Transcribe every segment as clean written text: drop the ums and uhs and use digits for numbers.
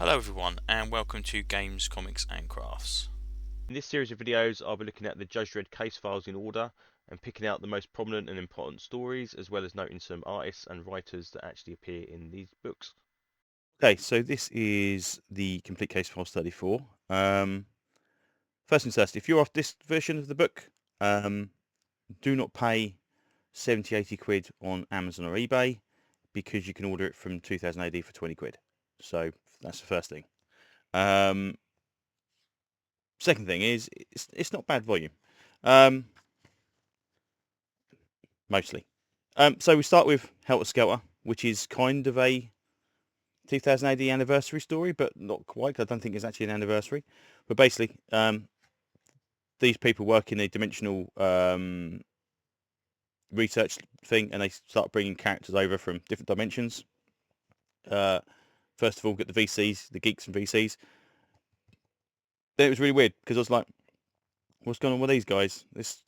Hello everyone and welcome to Games, Comics and Crafts. In this series of videos, I'll be looking at the Judge Dredd case files in order and picking out the most prominent and important stories, as well as noting some artists and writers that actually appear in these books. Okay, so this is the complete case file study 4. First things first, if you're off this version of the book, do not pay 70, 80 quid on Amazon or eBay because you can order it from 2000 AD for 20 quid. So that's the first thing. Second thing is, it's not bad volume. Mostly. So we start with Helter Skelter, which is kind of a 2000 AD anniversary story, but not quite. I don't think it's actually an anniversary. But basically, these people work in a dimensional research thing, and they start bringing characters over from different dimensions. First of all, get the VCs, the geeks and VCs. Then it was really weird because I was like, "What's going on with these guys? That's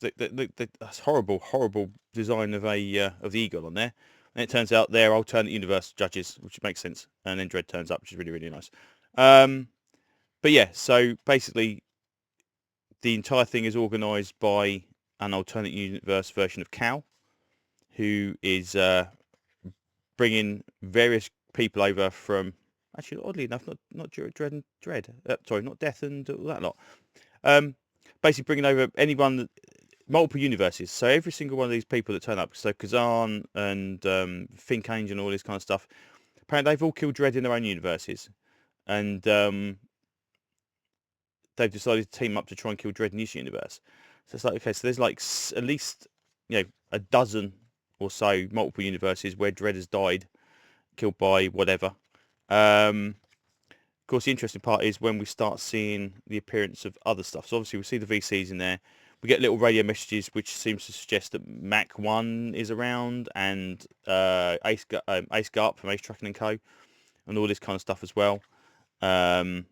horrible design of the eagle on there." And it turns out they're alternate universe judges, which makes sense. And then Dredd turns up, which is really nice. But yeah, so basically, the entire thing is organised by an alternate universe version of Cal, who is bringing various people over from. Actually, oddly enough, not Dredd. Sorry, not Death and all that lot. Basically bringing over anyone, multiple universes. So every single one of these people that turn up, so Kazan and Think Angel and all this kind of stuff, apparently they've all killed Dredd in their own universes. And they've decided to team up to try and kill Dredd in this universe. So it's like, okay, so there's like at least, a dozen or so multiple universes where Dredd has died, killed by whatever. Of course, the interesting part is when we start seeing the appearance of other stuff. So obviously we see the VCs in there. We get little radio messages, which seems to suggest that Mac 1 is around and Ace Garp from Ace Trucking and Co. and all this kind of stuff as well. Fiends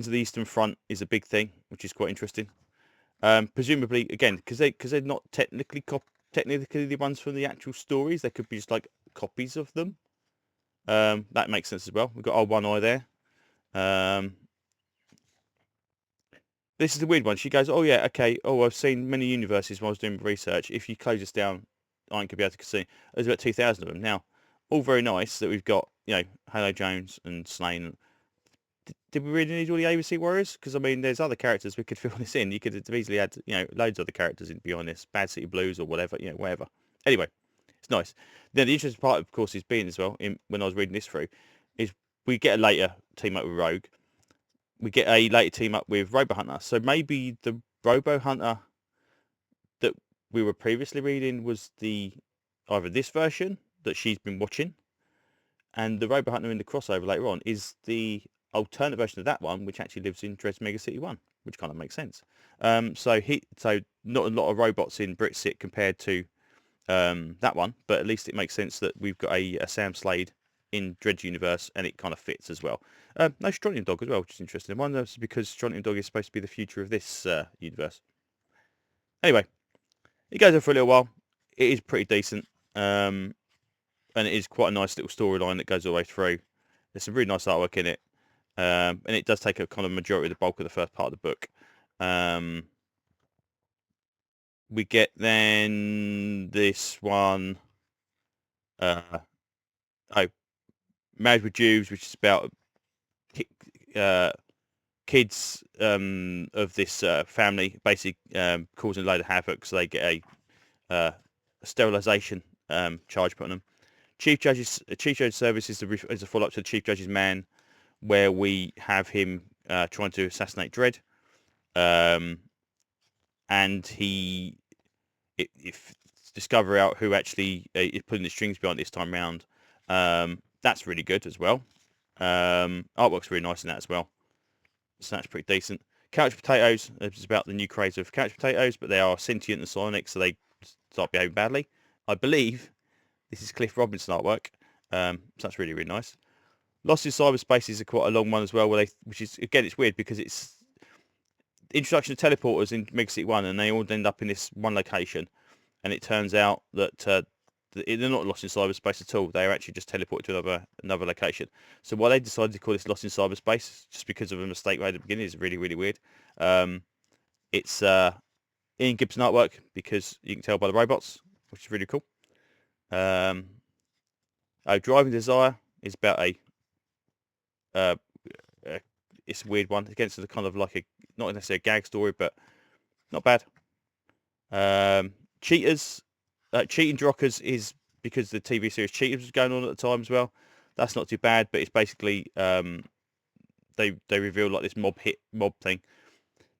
of the Eastern Front is a big thing, which is quite interesting. Presumably, again, because they're not technically the ones from the actual stories, they could be just like copies of them. That makes sense as well. We've got our One Eye there. This is the weird one. She goes, "Oh yeah, okay. Oh, I've seen many universes when I was doing research. If you close this down, I ain't gonna be able to see. There's about 2,000 of them now. All very nice that we've got, Halo Jones and Slane. Did we really need all the ABC Warriors? Because I mean, there's other characters we could fill this in. You could have easily had, loads of other characters in beyond this. Bad City Blues or whatever, whatever. Anyway, it's nice. Then the interesting part, of course, is being as well. When I was reading this through, is we get a later team up with Rogue. We get a later team up with Robo Hunter. So maybe the Robo Hunter that we were previously reading was either this version that she's been watching, and the Robo Hunter in the crossover later on is the alternate version of that one, which actually lives in Dredd's Mega City 1, which kind of makes sense. So not a lot of robots in Britsit compared to that one, but at least it makes sense that we've got a Sam Slade in Dredd's universe, and it kind of fits as well. No Strontium Dog as well, which is interesting. One that's because Strontium Dog is supposed to be the future of this universe. Anyway, it goes on for a little while. It is pretty decent, and it is quite a nice little storyline that goes all the way through. There's some really nice artwork in it, and it does take a kind of majority of the bulk of the first part of the book. We get then this one, Married with Jews, which is about kids of this family basically causing a load of havoc, so they get a sterilization charge put on them. Chief Judge Service is a follow-up to the Chief Judge's Man, where we have him trying to assassinate Dredd, and he discover out who actually is pulling the strings behind this time round. That's really good as well. Artwork's really nice in that as well. So that's pretty decent. Couch Potatoes is about the new craze of couch potatoes, but they are sentient and psionic, so they start behaving badly. I believe this is Cliff Robinson artwork, so that's really nice. Lost in Cyberspace is quite a long one as well, which is, again, it's weird because it's the introduction of teleporters in Mega City 1, and they all end up in this one location, and it turns out that they're not lost in cyberspace at all. They're actually just teleported to another location. So why they decided to call this lost in cyberspace, just because of a mistake right at the beginning, is really, really weird. It's Ian Gibson artwork, because you can tell by the robots, which is really cool. Driving Desire is about it's a weird one. Against the kind of like not necessarily a gag story, but not bad. Cheaters, Cheating Drockers is because the TV series Cheaters was going on at the time as well. That's not too bad, but it's basically they reveal like this mob thing.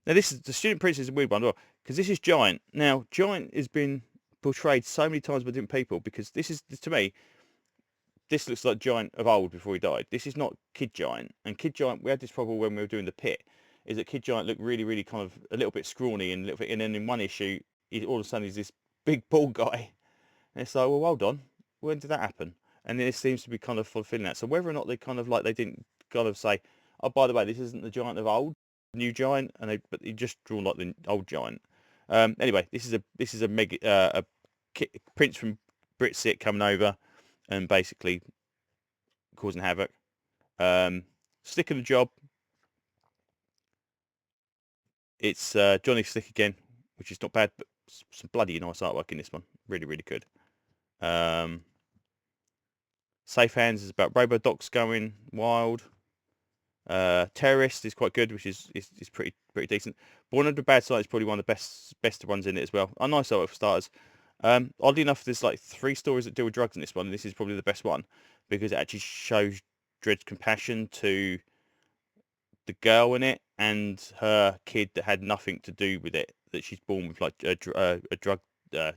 Now this is the Student Prince is a weird one as well, because this is Giant. Now Giant has been portrayed so many times by different people, because this is, to me, this looks like Giant of old before he died. This is not Kid Giant. And Kid Giant, we had this problem when we were doing the Pit, is that Kid Giant looked really, really kind of a little bit scrawny and a little bit, and then in one issue, all of a sudden he's this big bald guy. And it's like, well, hold on, when did that happen? And then it seems to be kind of fulfilling that. So whether or not they kind of like, they didn't kind of say, oh, by the way, this isn't the Giant of old, new Giant, but he just drawn like the old Giant. Anyway, this is a mega a prince from Britsit coming over and basically causing havoc. Stick of the job. It's Johnny Slick again, which is not bad, but some bloody nice artwork in this one. Really, really good. Safe Hands is about robo-docs going wild. Terrorist is quite good, which is pretty decent. Born Under a Bad Sign is probably one of the best ones in it as well. A nice artwork for starters. Oddly enough, there's like 3 stories that deal with drugs in this one, and this is probably the best one, because it actually shows Dredd's compassion to the girl in it and her kid that had nothing to do with it, that she's born with like a drug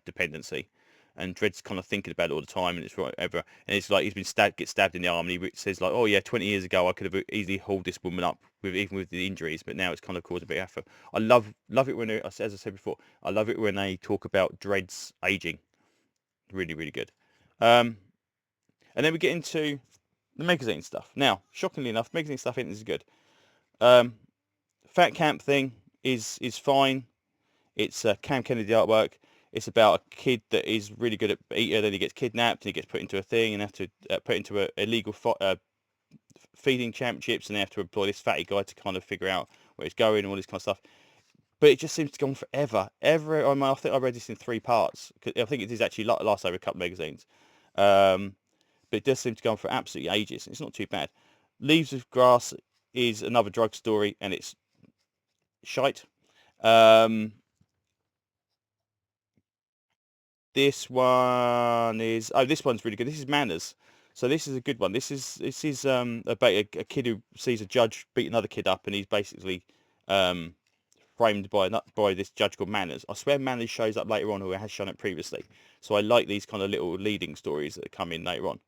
dependency, and Dredd's kind of thinking about it all the time, and it's whatever, and it's like he's been gets stabbed in the arm, and he says like, oh yeah, 20 years ago I could have easily hauled this woman up even with the injuries, but now it's kind of caused a bit of effort. I love it when as I said before, I love it when they talk about Dredd's aging. Really, really good. And then we get into the magazine stuff. Now, shockingly enough, magazine stuff is good. Fat Camp thing is fine. It's Cam Kennedy artwork. It's about a kid that is really good at eating, then he gets kidnapped and he gets put into a thing and have to put into a illegal feeding championships, and they have to employ this fatty guy to kind of figure out where he's going and all this kind of stuff. But it just seems to go on forever. I think I read this in 3 parts. I think it is actually last over a couple of magazines. But it does seem to go on for absolutely ages. It's not too bad. Leaves of Grass is another drug story, and it's shite. This one is... Oh, this one's really good. This is Manners. So this is a good one. This is about a kid who sees a judge beat another kid up, and he's basically framed by this judge called Manners. I swear Manners shows up later on, who has shown it previously. So I like these kind of little leading stories that come in later on.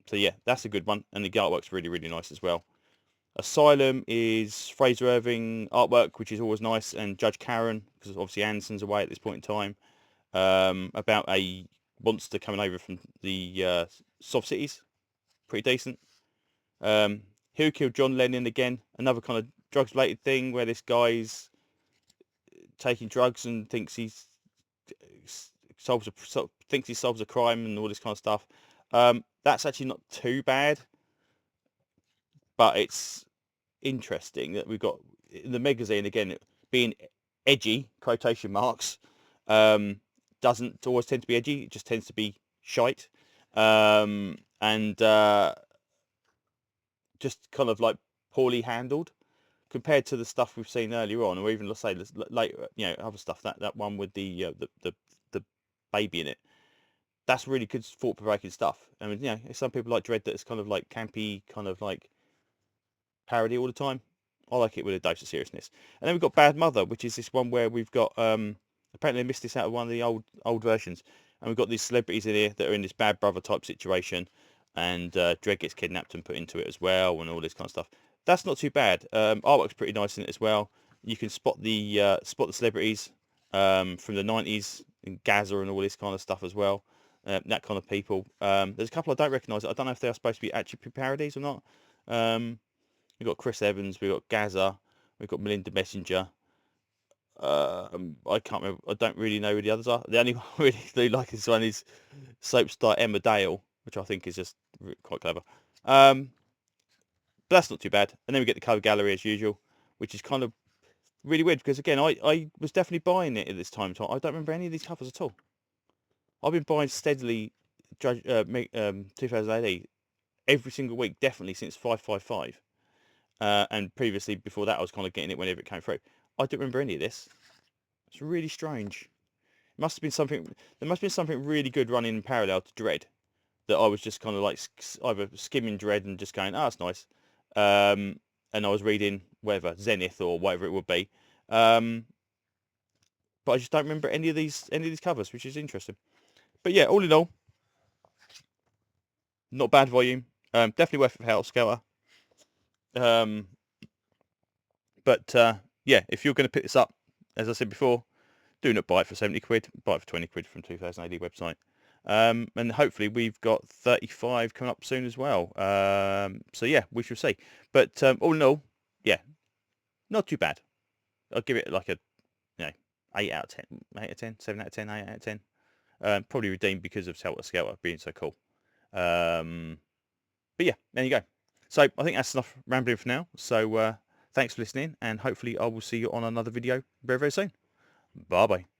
So yeah, that's a good one, and the artwork's really, really nice as well. Asylum is Fraser Irving artwork, which is always nice, and Judge Karen, because obviously Anderson's away at this point in time. About a monster coming over from the soft cities. Pretty decent. Who Killed John Lennon again, another kind of drugs related thing where this guy's taking drugs and thinks he solves a crime and all this kind of stuff. That's actually not too bad, but it's interesting that we've got in the magazine again being edgy, quotation marks, doesn't always tend to be edgy. It just tends to be shite, and just kind of like poorly handled compared to the stuff we've seen earlier on, or even let's say later, other stuff. That one with the baby in it. That's really good, thought-provoking stuff. I mean, some people like Dredd that it's kind of like campy, kind of like parody all the time. I like it with a dose of seriousness. And then we've got Bad Mother, which is this one where we've got apparently I missed this out of one of the old versions, and we've got these celebrities in here that are in this bad brother type situation, and Dredd gets kidnapped and put into it as well, and all this kind of stuff. That's not too bad. Artwork's pretty nice in it as well. You can spot the celebrities from the 90s in Gaza and all this kind of stuff as well. That kind of people. There's a couple I don't recognise. I don't know if they are supposed to be actually parodies or not. We've got Chris Evans, we've got Gaza, we've got Melinda Messenger. I can't remember. I don't really know who the others are. The only one I really do like this one is soap star Emma Dale, which I think is just quite clever. But that's not too bad. And then we get the cover gallery as usual, which is kind of really weird because again, I was definitely buying it at this time. So I don't remember any of these covers at all. I've been buying steadily Judge 2000 AD every single week, definitely since 555. And previously, before that, I was kind of getting it whenever it came through. I don't remember any of this. It's really strange. It must have been something. There must have been something really good running in parallel to Dredd that I was just kind of like either skimming Dredd and just going, "Ah, that's nice," and I was reading whatever Zenith or whatever it would be. But I just don't remember any of these covers, which is interesting. But yeah, all in all, not bad volume. Definitely worth a Hell Skelter. But yeah, if you're going to pick this up, as I said before, do not buy it for 70 quid. Buy it for 20 quid from 2000 AD website. And hopefully we've got 35 coming up soon as well. So yeah, we shall see. But all in all, yeah, not too bad. I'll give it like a 8 out of 10, 8 out of 10, 7 out of 10, 8 out of 10. Probably redeemed because of Helter Skelter being so cool. But yeah, there you go. So I think that's enough rambling for now. So thanks for listening, and hopefully I will see you on another video very, very soon. Bye bye.